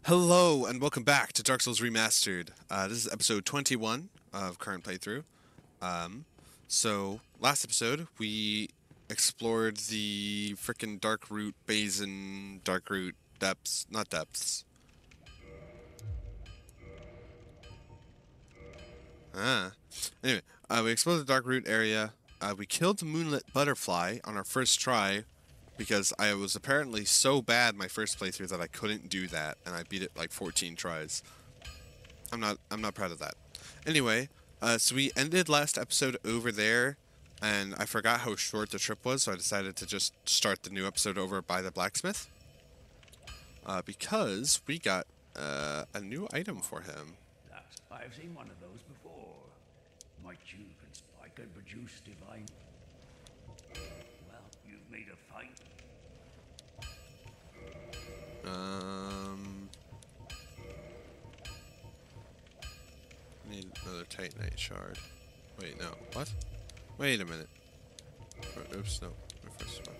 Hello and welcome back to Dark Souls Remastered. This is episode 21 of current playthrough. So last episode we explored the frickin' Dark Root Basin, Dark Root depths, not depths. Ah. Anyway, we explored the Dark Root area. We killed the Moonlit Butterfly on our first try because I was apparently so bad my first playthrough that I couldn't do that, and I beat it like 14 tries. I'm not proud of that. Anyway, so we ended last episode over there, and I forgot how short the trip was, so I decided to just start the new episode over by the blacksmith. Because we got a new item for him. I've seen one of those before. Might you I can produce divine. Well, you've made a fight. Need another Titanite shard. Wait, no. What? Wait a minute. Oops, no. My first weapon.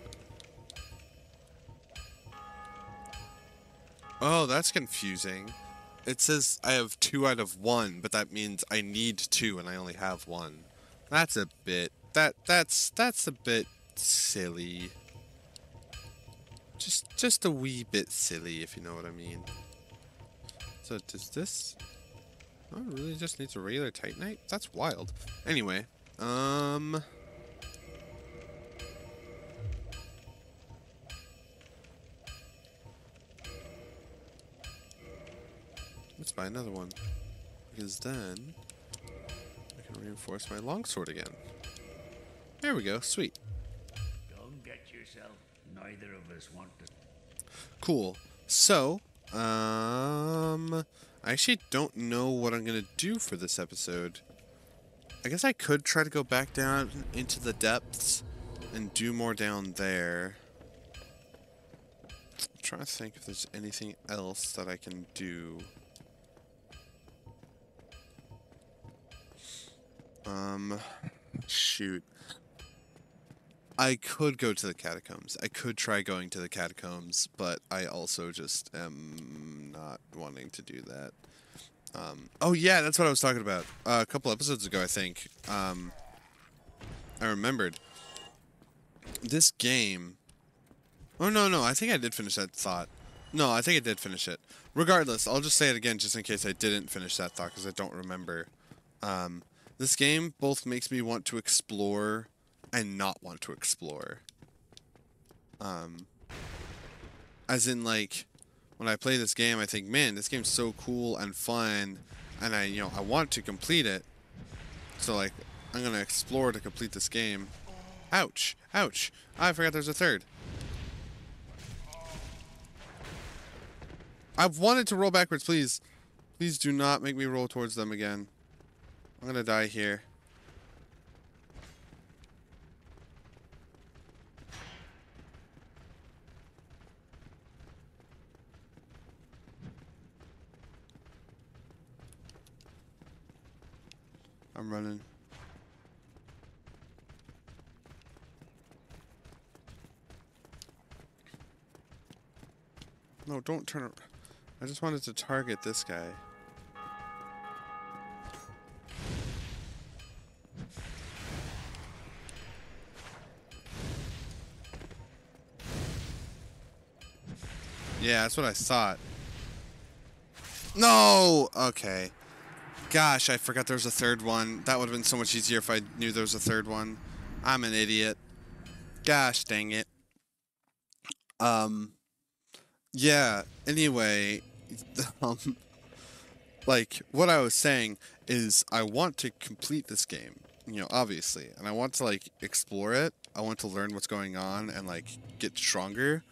Oh, that's confusing. It says I have 2 out of 1, but that means I need 2 and I only have 1. That's a bit... That's a bit silly. Just a wee bit silly, if you know what I mean. So does this... Oh, it really just needs a regular Titanite? That's wild. Anyway, let's buy another one. Because then I can reinforce my longsword again. There we go, sweet. Don't get yourself. Neither of us want to. Cool. So, I actually don't know what I'm gonna do for this episode. I guess I could try to go back down into the depths and do more down there. I'm trying to think if there's anything else that I can do. Shoot. I could go to the catacombs. I could try going to the catacombs, but I also just am not wanting to do that. Oh yeah, that's what I was talking about. A couple episodes ago, I think. I remembered. This game... Oh, no, I think I did finish that thought. No, I think I did finish it. Regardless, I'll just say it again just in case I didn't finish that thought, because I don't remember. This game both makes me want to explore and not want to explore. As in, like, when I play this game, I think, man, this game's so cool and fun, and I want to complete it. So, like, I'm gonna explore to complete this game. Ouch! Ouch! I forgot there's a third. I've wanted to roll backwards, please. Please do not make me roll towards them again. I'm gonna die here. I'm running. No, don't turn around. I just wanted to target this guy. Yeah, that's what I thought. No! Okay. Gosh, I forgot there was a third one. That would have been so much easier if I knew there was a third one. I'm an idiot. Gosh dang it. Yeah, anyway, like, what I was saying is I want to complete this game, obviously, and I want to, like, explore it. I want to learn what's going on and, like, get stronger,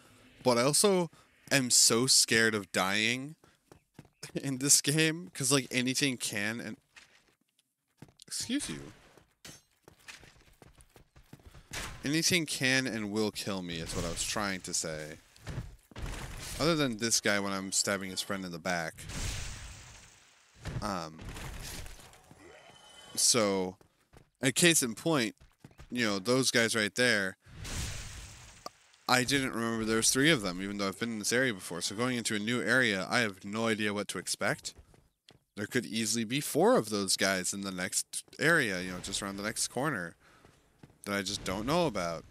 but I also am so scared of dying in this game, because, like, anything can and... Excuse you. Anything can and will kill me is what I was trying to say. Other than this guy when I'm stabbing his friend in the back. So, a case in point, those guys right there, I didn't remember there was 3 of them, even though I've been in this area before. So going into a new area, I have no idea what to expect. There could easily be 4 of those guys in the next area, you know, just around the next corner that I just don't know about.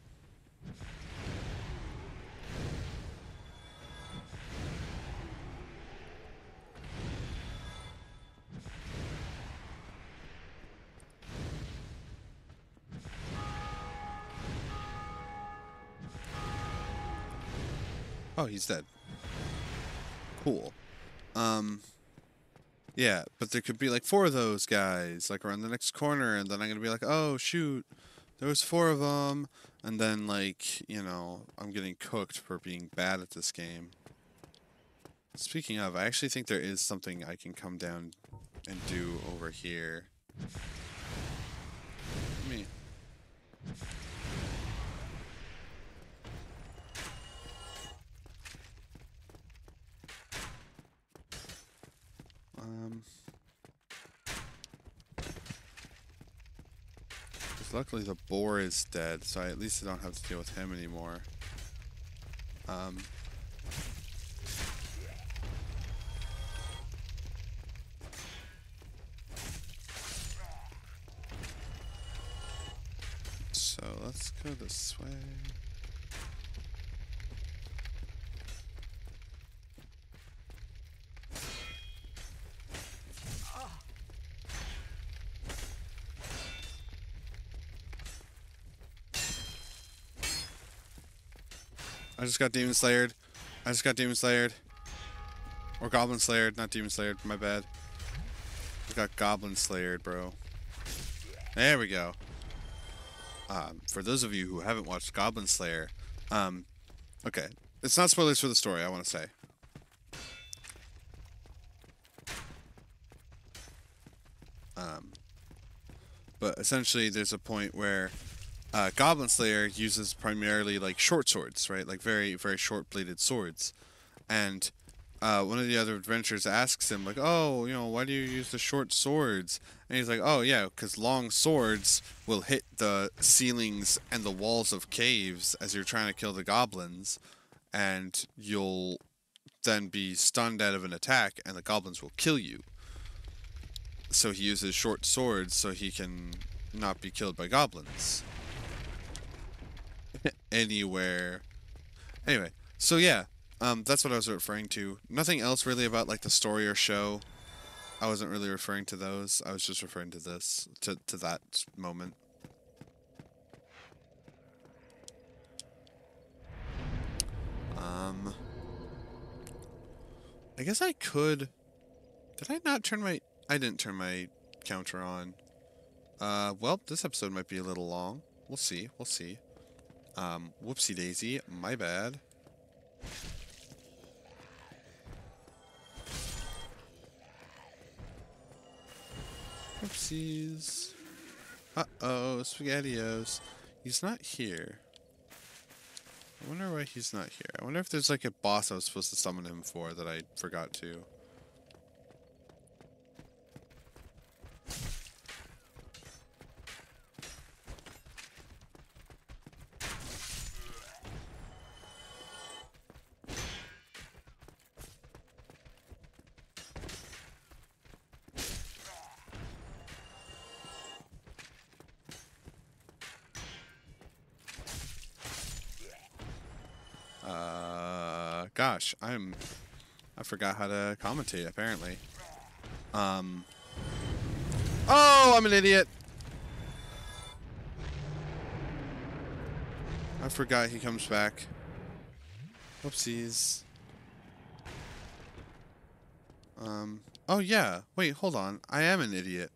Oh, he's dead. Cool. Yeah, but there could be like 4 of those guys, like around the next corner, and then I'm gonna be like, oh shoot, there was 4 of them, and then like, you know, I'm getting cooked for being bad at this game. Speaking of, I actually think there is something I can come down and do over here. Let me... Because luckily the boar is dead, so at least I don't have to deal with him anymore. So let's go this way. I just got demon slayered. I just got demon slayered. Or goblin slayered, not demon slayered, my bad. I got goblin slayered, bro. There we go. For those of you who haven't watched Goblin Slayer, okay, it's not spoilers for the story, I want to say. But essentially there's a point where Goblin Slayer uses primarily like short swords, right? Like very, very short bladed swords. And one of the other adventurers asks him, like, oh, you know, why do you use the short swords? And he's like, oh, yeah, because long swords will hit the ceilings and the walls of caves as you're trying to kill the goblins, and you'll then be stunned out of an attack, and the goblins will kill you. So he uses short swords so he can not be killed by goblins. Anywhere. Anyway, so yeah. That's what I was referring to. Nothing else really about like the story or show. I wasn't really referring to those. I was just referring to this, to that moment. I guess I could... Did I not turn my... I didn't turn my counter on. Well, this episode might be a little long. We'll see, we'll see. Whoopsie daisy, my bad. Oopsies. Uh-oh, SpaghettiOs. He's not here. I wonder why he's not here. I wonder if there's like a boss I was supposed to summon him for that I forgot to. Gosh, I forgot how to commentate, apparently. Oh, I'm an idiot! I forgot he comes back. Whoopsies. Oh yeah, wait, hold on. I am an idiot.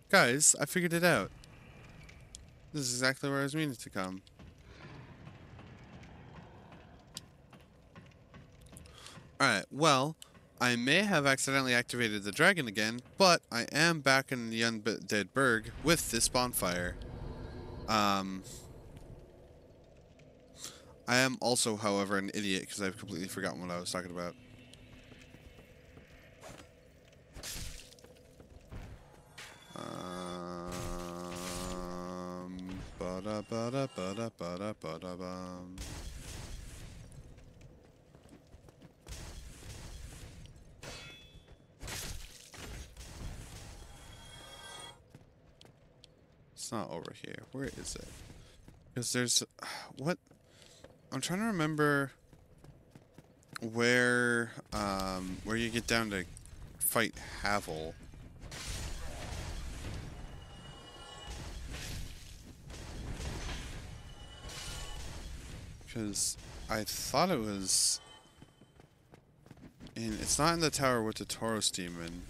Guys, I figured it out. This is exactly where I was meaning to come. Alright, well, I may have accidentally activated the dragon again, but I am back in the Undead Burg with this bonfire. I am also, however, an idiot because I've completely forgotten what I was talking about. Ba-da-ba-da-ba-da-ba-da-ba-da-bum. It's not over here. Where is it? Because there's... What? I'm trying to remember where you get down to fight Havel. Because I thought it was in... It's not in the tower with the Tauros demon.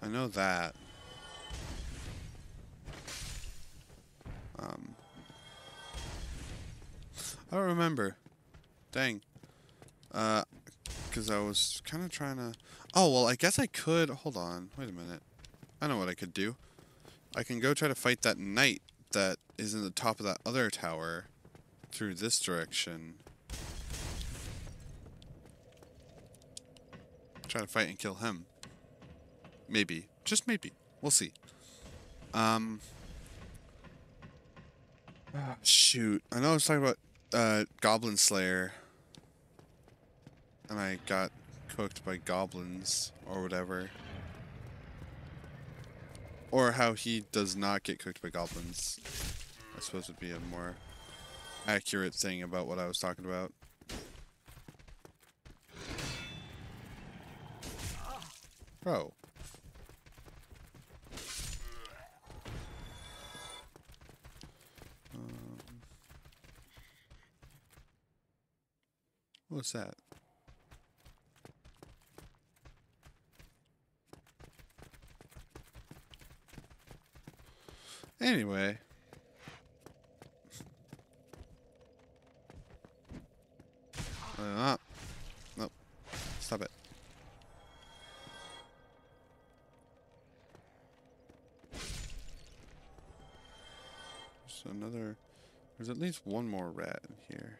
I know that. I don't remember. Dang. Because I was kind of trying to... Oh, well, I guess I could... Hold on. Wait a minute. I know what I could do. I can go try to fight that knight that is in the top of that other tower through this direction. Try to fight and kill him. Maybe. Just maybe. We'll see. Shoot. I know I was talking about Goblin Slayer. And I got cooked by goblins or whatever. Or how he does not get cooked by goblins. I suppose would be a more accurate thing about what I was talking about. Bro. What's that? Anyway. Nope. Stop it. There's another... There's at least one more rat in here.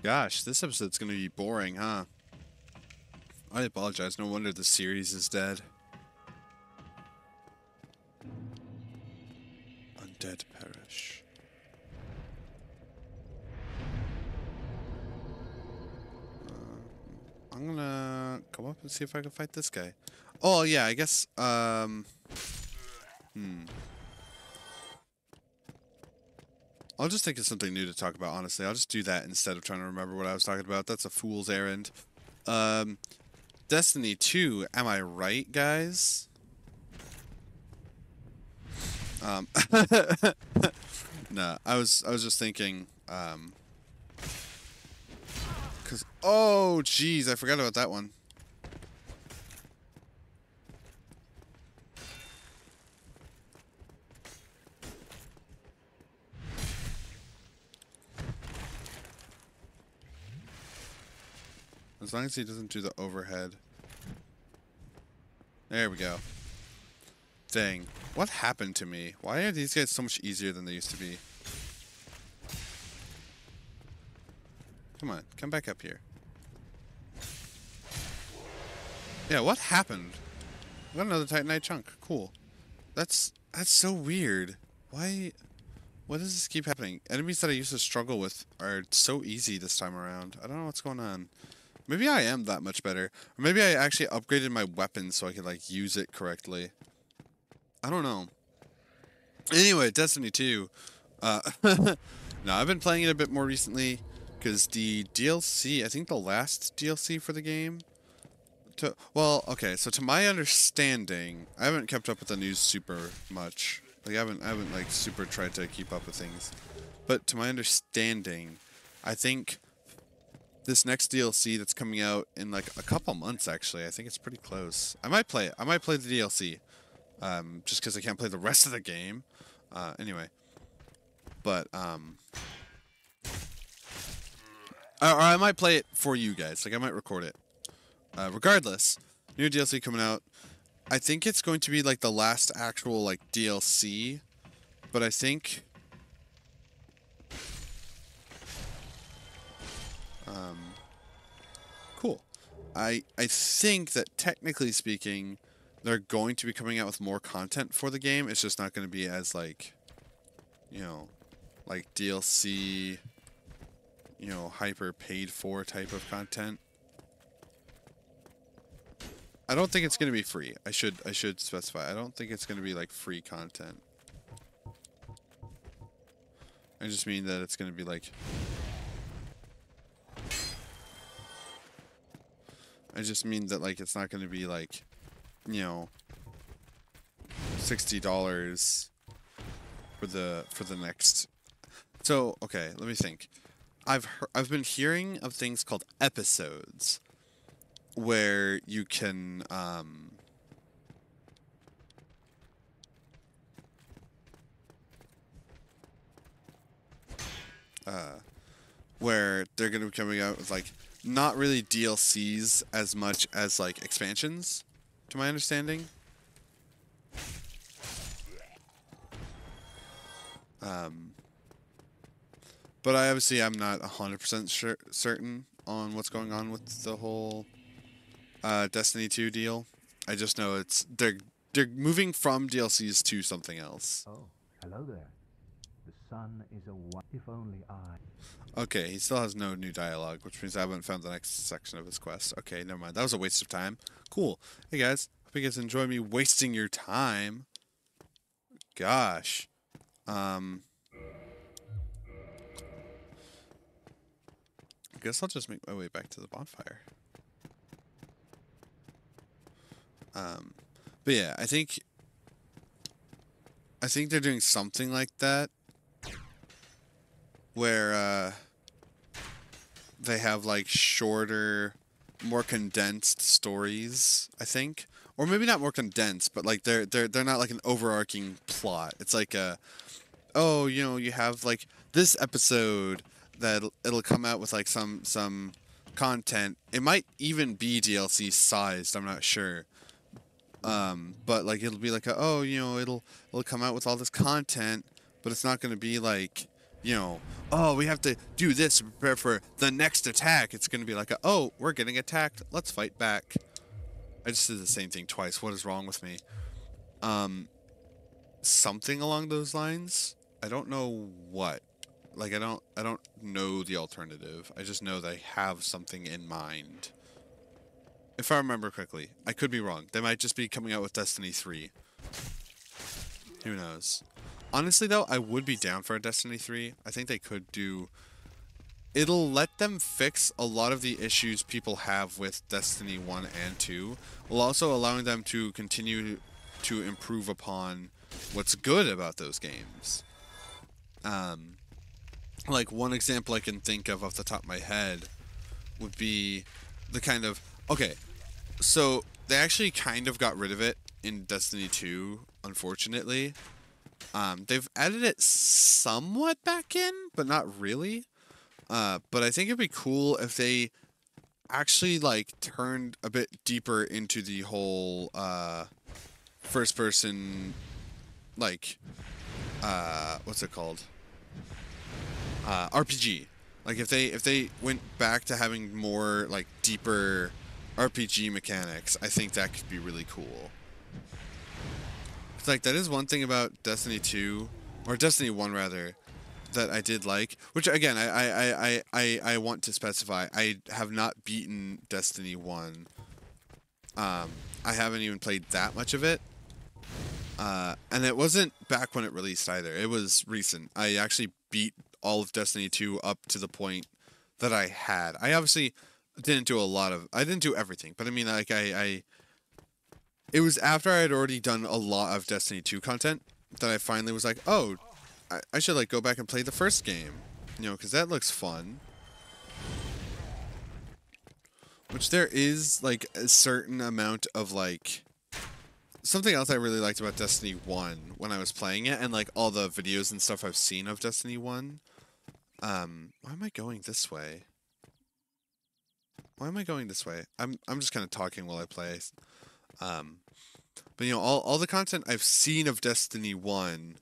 Gosh, this episode's gonna be boring, huh? I apologize, no wonder the series is dead. Undead perish. I'm gonna come up and see if I can fight this guy. Oh, yeah, I guess, I'll just think of something new to talk about, honestly. I'll just do that instead of trying to remember what I was talking about. That's a fool's errand. Destiny 2, am I right, guys? Nah, I was just thinking, cause, oh, jeez, I forgot about that one. As long as he doesn't do the overhead. There we go. Dang. What happened to me? Why are these guys so much easier than they used to be? Come on, come back up here. Yeah, what happened? I got another Titanite chunk. Cool. That's so weird. Why does this keep happening? Enemies that I used to struggle with are so easy this time around. I don't know what's going on. Maybe I am that much better. Or maybe I actually upgraded my weapon so I could, like, use it correctly. I don't know. Anyway, Destiny 2. No, I've been playing it a bit more recently. Because the DLC, I think the last DLC for the game... Well, okay, so to my understanding... I haven't kept up with the news super much. Like, I haven't like, super tried to keep up with things. But to my understanding, I think... this next DLC that's coming out in like a couple months, actually. I think it's pretty close. I might play it. I might play the DLC. Just because I can't play the rest of the game. Anyway. But, or I might play it for you guys. Like, I might record it. Regardless, new DLC coming out. I think it's going to be like the last actual, like, DLC. But I think... cool. I think that technically speaking, they're going to be coming out with more content for the game. It's just not going to be as, like, you know, like DLC, you know, hyper paid for type of content. I don't think it's going to be free. I should specify. I don't think it's going to be like free content. I just mean that it's going to be like, I just mean that like it's not going to be like, you know, $60 for the next. So, okay, let me think. I've been hearing of things called episodes where you can where they're going to be coming out with like not really DLCs as much as like expansions, to my understanding. But I'm not 100% certain on what's going on with the whole Destiny 2 deal. I just know they're moving from DLCs to something else. Oh, hello there. The sun is a if only I. Okay, he still has no new dialogue, which means I haven't found the next section of his quest. Okay, never mind. That was a waste of time. Cool. Hey guys, hope you guys enjoy me wasting your time. Gosh. I guess I'll just make my way back to the bonfire. But yeah, I think they're doing something like that, where they have like shorter, more condensed stories. I think, or maybe not more condensed, but like they're not like an overarching plot. It's like oh, you know, you have like this episode that it'll come out with like some content. It might even be DLC sized. I'm not sure. But like it'll be like oh, you know, it'll come out with all this content, but it's not going to be like, you know, oh, we have to do this to prepare for the next attack. It's going to be like oh, we're getting attacked, let's fight back. I just did the same thing twice. What is wrong with me? Something along those lines. I don't know what. Like I don't know the alternative. I just know they have something in mind. If I remember correctly. I could be wrong. They might just be coming out with Destiny 3. Who knows? Honestly, though, I would be down for a Destiny 3. I think they could do... It'll let them fix a lot of the issues people have with Destiny 1 and 2, while also allowing them to continue to improve upon what's good about those games. Like, one example I can think of off the top of my head would be the kind of... Okay, so they actually kind of got rid of it in Destiny 2, unfortunately. They've added it somewhat back in, but not really. But I think it'd be cool if they actually, like, turned a bit deeper into the whole, first-person, like, what's it called? RPG. Like, if they went back to having more, like, deeper RPG mechanics, I think that could be really cool. It's like, that is one thing about Destiny 2, or Destiny 1, rather, that I did like, which, again, I want to specify, I have not beaten Destiny 1. I haven't even played that much of it. And it wasn't back when it released either. It was recent. I actually beat all of Destiny 2 up to the point that I had. I obviously didn't do I didn't do everything, but I mean, like, it was after I had already done a lot of Destiny 2 content that I finally was like, oh, I should, like, go back and play the first game, you know, because that looks fun. Which there is, like, a certain amount of, like... Something else I really liked about Destiny 1 when I was playing it, and, like, all the videos and stuff I've seen of Destiny 1. Why am I going this way? Why am I going this way? I'm just kind of talking while I play. But, you know, all the content I've seen of Destiny 1,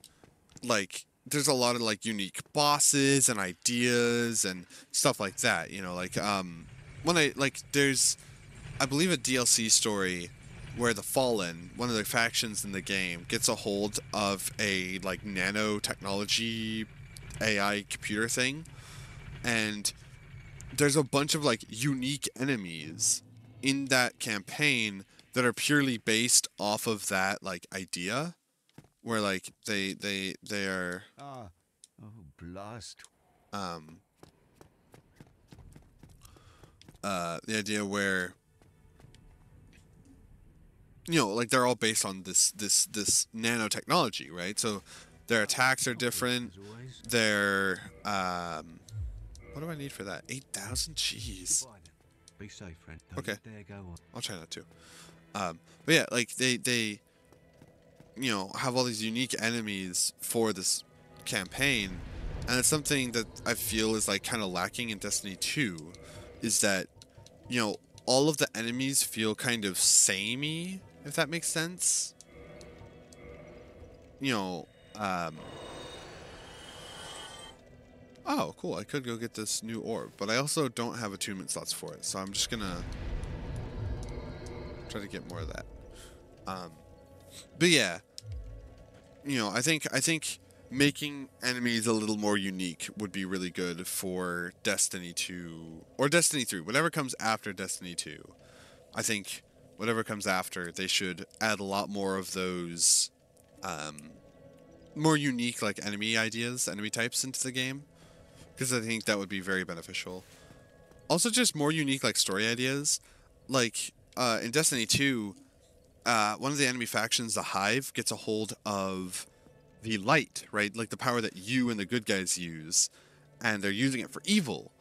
like, there's a lot of, like, unique bosses and ideas and stuff like that, you know, like, there's, I believe, a DLC story where the Fallen, one of the factions in the game, gets a hold of a, like, nanotechnology AI computer thing, and there's a bunch of like unique enemies in that campaign that are purely based off of that like idea, where like they are Ah, oh, blast. um the idea where, you know, like they're all based on this nanotechnology, right? So their attacks are different. As always. Their what do I need for that? 8,000? Jeez. Goodbye then. Be safe, friend. Don't Okay. you dare go on. I'll try not to. But yeah, like they you know, have all these unique enemies for this campaign, and it's something that I feel is like kind of lacking in Destiny 2, is that, you know, all of the enemies feel kind of samey, if that makes sense. You know, oh, cool, I could go get this new orb, but I also don't have attunement slots for it, so I'm just gonna try to get more of that. But yeah, you know, I think making enemies a little more unique would be really good for Destiny 2 or Destiny 3, whatever comes after Destiny 2. I think whatever comes after, they should add a lot more of those more unique like enemy ideas, enemy types into the game, because I think that would be very beneficial. Also, just more unique like story ideas, like in Destiny 2. One of the enemy factions, the Hive, gets a hold of the light, right? Like the power that you and the good guys use, and they're using it for evil.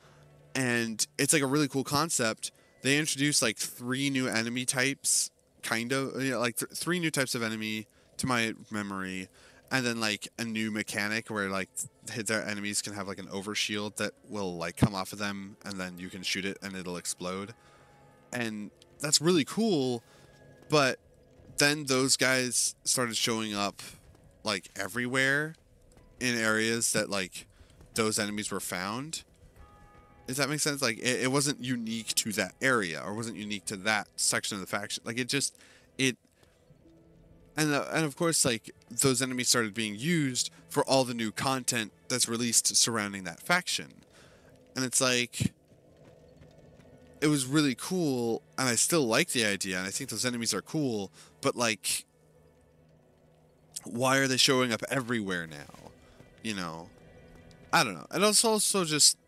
And it's like a really cool concept. They introduced like 3 new enemy types, kind of, you know, like 3 new types of enemy to my memory, and then like a new mechanic where like their enemies can have like an overshield that will like come off of them, and then you can shoot it and it'll explode. And that's really cool, but then those guys started showing up like everywhere in areas that like those enemies were found. Does that make sense? Like it wasn't unique to that area, or wasn't unique to that section of the faction. Like it and of course like those enemies started being used for all the new content that's released surrounding that faction. And it's like, it was really cool, and I still like the idea, and I think those enemies are cool, but like, why are they showing up everywhere now? You know, I don't know. And also just,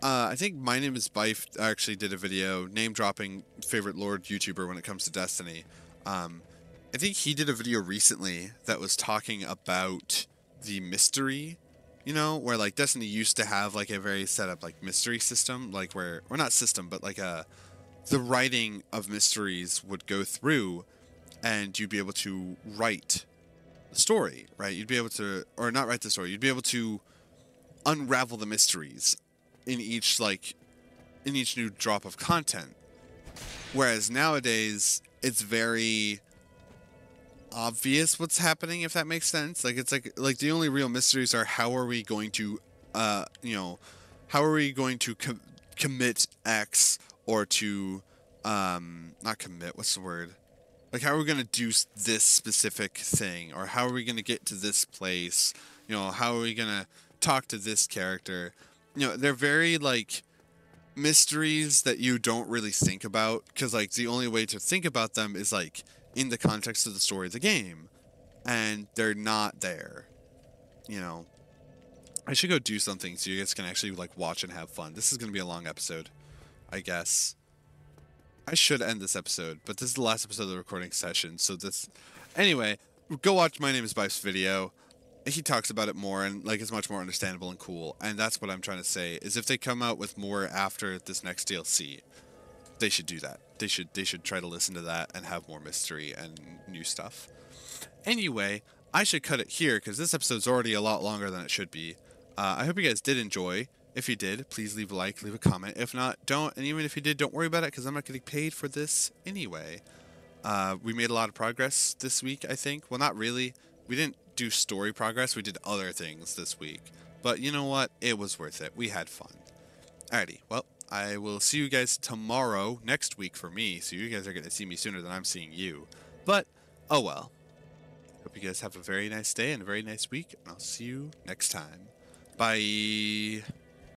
I think My Name is Bife actually did a video name dropping favorite Lord YouTuber when it comes to Destiny. I think he did a video recently that was talking about the mystery, you know, where like Destiny used to have like a very set up like mystery system, like where, or not system, but like the writing of mysteries would go through, and you'd be able to write the story, right? You'd be able to, or not write the story, you'd be able to unravel the mysteries in each new drop of content. Whereas nowadays, it's very obvious what's happening, if that makes sense. Like it's like the only real mysteries are how are we going to you know, how are we going to commit X, or to not commit, what's the word, like how are we going to do this specific thing, or how are we going to get to this place, you know, how are we going to talk to this character. You know, they're very like mysteries that you don't really think about, because like the only way to think about them is like in the context of the story of the game, and they're not there, you know. I should go do something so you guys can actually like watch and have fun. This is going to be a long episode, I guess. I should end this episode, but this is the last episode of the recording session, so this, anyway, go watch My Name is Bife's video. He talks about it more, and like it's much more understandable and cool, and that's what I'm trying to say, is if they come out with more after this next DLC, they should do that. They should try to listen to that and have more mystery and new stuff. Anyway, I should cut it here because this episode's already a lot longer than it should be. I hope you guys did enjoy. If you did, please leave a like, leave a comment. If not, don't. And even if you did, don't worry about it, because I'm not getting paid for this anyway. We made a lot of progress this week, I think. Well, not really. We didn't do story progress. We did other things this week. But you know what? It was worth it. We had fun. Alrighty. Well, I will see you guys tomorrow, next week for me. So you guys are going to see me sooner than I'm seeing you. But, oh well. Hope you guys have a very nice day and a very nice week. And I'll see you next time. Bye.